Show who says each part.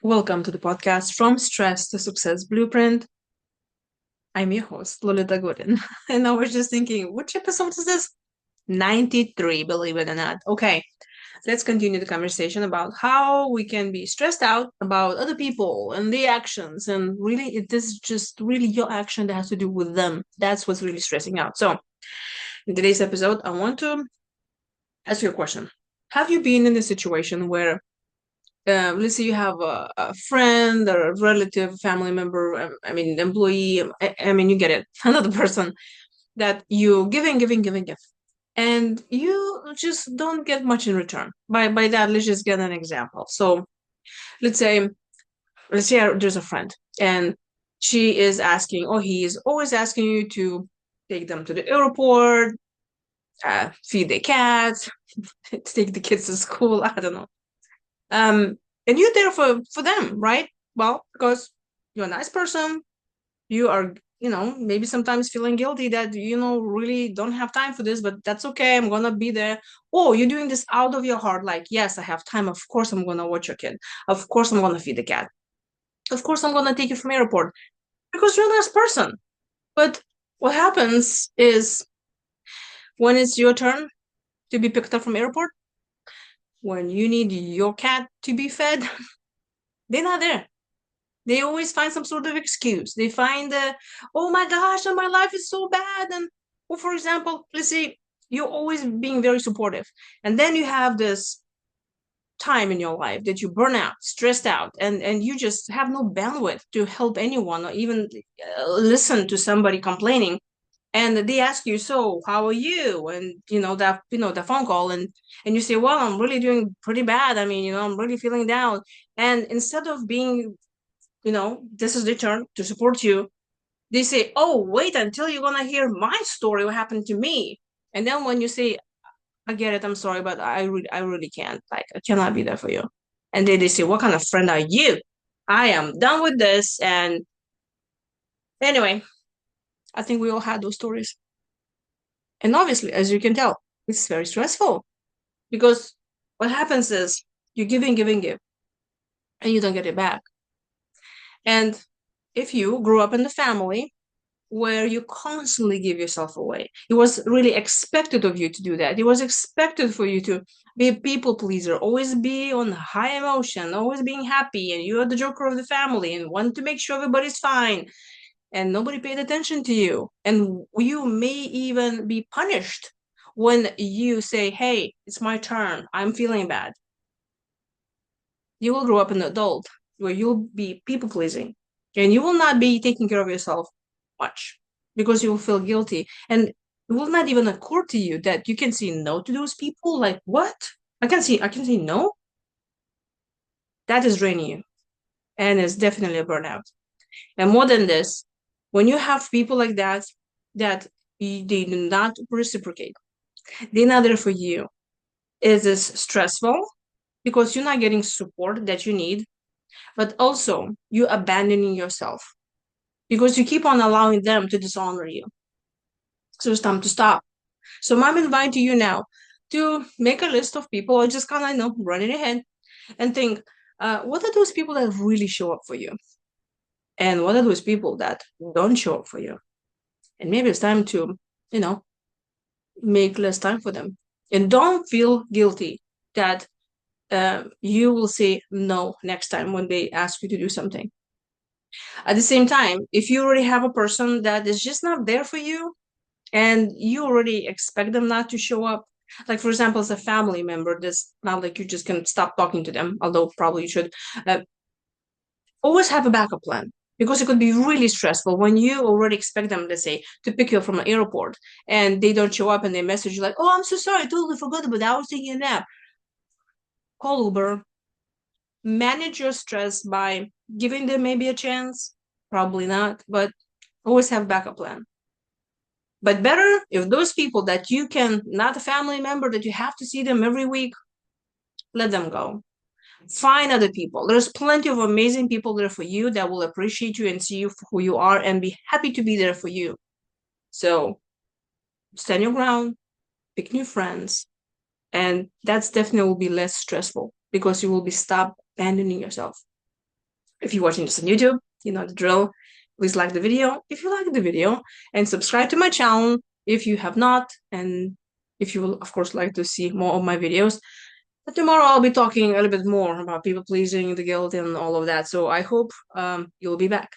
Speaker 1: Welcome to the podcast From Stress to Success Blueprint. I'm your host, Lolita Gooden. And I was just thinking, which episode is this? 93, believe it or not. Okay, let's continue the conversation about how we can be stressed out about other people and their actions. And really, it is just really your action that has to do with them. That's what's really stressing out. So, in today's episode, I want to ask you a question. Have you been in a situation where let's say you have a friend or a relative, family member, I mean, employee, I mean, you get it, another person that you give, and you just don't get much in return. By that, let's just get an example. So let's say, there's a friend, and she is asking, or he is always asking you to take them to the airport, feed the cats, take the kids to school. I don't know. Um, and you're there for them, right? Well, because you're a nice person, you are, maybe sometimes feeling guilty that really don't have time for this, but that's okay. I'm gonna be there. Oh, you're doing this out of your heart, like, yes, I have time. Of course, I'm gonna watch your kid. Of course, I'm gonna feed the cat. Of course, I'm gonna take you from airport because you're a nice person. But what happens is when it's your turn to be picked up from airport, when you need your cat to be fed, they're not there. They always find some sort of excuse. They find, oh my gosh, and my life is so bad. And, well, for example, let's say you're always being very supportive. And then you have this time in your life that you burn out, stressed out, and you just have no bandwidth to help anyone or even listen to somebody complaining. And they ask you, so how are you? And the phone call, and you say, well, I'm really doing pretty bad. I mean, I'm really feeling down. And instead of being this is the turn to support you. They say, oh, wait until you're going to hear my story, what happened to me. And then when you say, I get it, I'm sorry, but I really can't. Like, I cannot be there for you. And then they say, what kind of friend are you? I am done with this. And anyway, I think we all had those stories. And obviously, as you can tell, it's very stressful because what happens is you give, and you don't get it back. And if you grew up in the family where you constantly give yourself away. It was really expected of you to do that. It was expected for you to be a people pleaser, always be on high emotion, always being happy, and you are the joker of the family and want to make sure everybody's fine. And nobody paid attention to you. And you may even be punished when you say, hey, it's my turn. I'm feeling bad. You will grow up an adult where you'll be people pleasing and you will not be taking care of yourself much because you will feel guilty. And it will not even occur to you that you can say no to those people. Like, what? I can say no. That is draining you. And it's definitely a burnout. And more than this, when you have people like that, that they do not reciprocate, they're not there for you. It is stressful because you're not getting support that you need, but also you abandoning yourself because you keep on allowing them to dishonor you. So it's time to stop. So I'm inviting you now to make a list of people or just kind of, run it ahead and think, what are those people that really show up for you? And what are those people that don't show up for you? And maybe it's time to, you know, make less time for them. And don't feel guilty that you will say no next time when they ask you to do something. At the same time, if you already have a person that is just not there for you and you already expect them not to show up, like for example, as a family member, this not like you just can stop talking to them, although probably you should. Always have a backup plan because it could be really stressful when you already expect them, let's say, to pick you up from an airport and they don't show up and they message you like, oh, I'm so sorry, I totally forgot about that. I was taking a nap. Call Uber, manage your stress by giving them maybe a chance. Probably not, but always have a backup plan. But better if those people that you can, not a family member that you have to see them every week, let them go. Find other people. There's plenty of amazing people there for you that will appreciate you and see you for who you are and be happy to be there for you. So stand your ground, pick new friends, and that's definitely will be less stressful because you will be stopped abandoning yourself. If you're watching this on YouTube, you know the drill. Please like the video if you like the video, and subscribe to my channel if you have not, and if you will, of course, like to see more of my videos. But tomorrow I'll be talking a little bit more about people pleasing, the guilt, and all of that. So I hope you'll be back.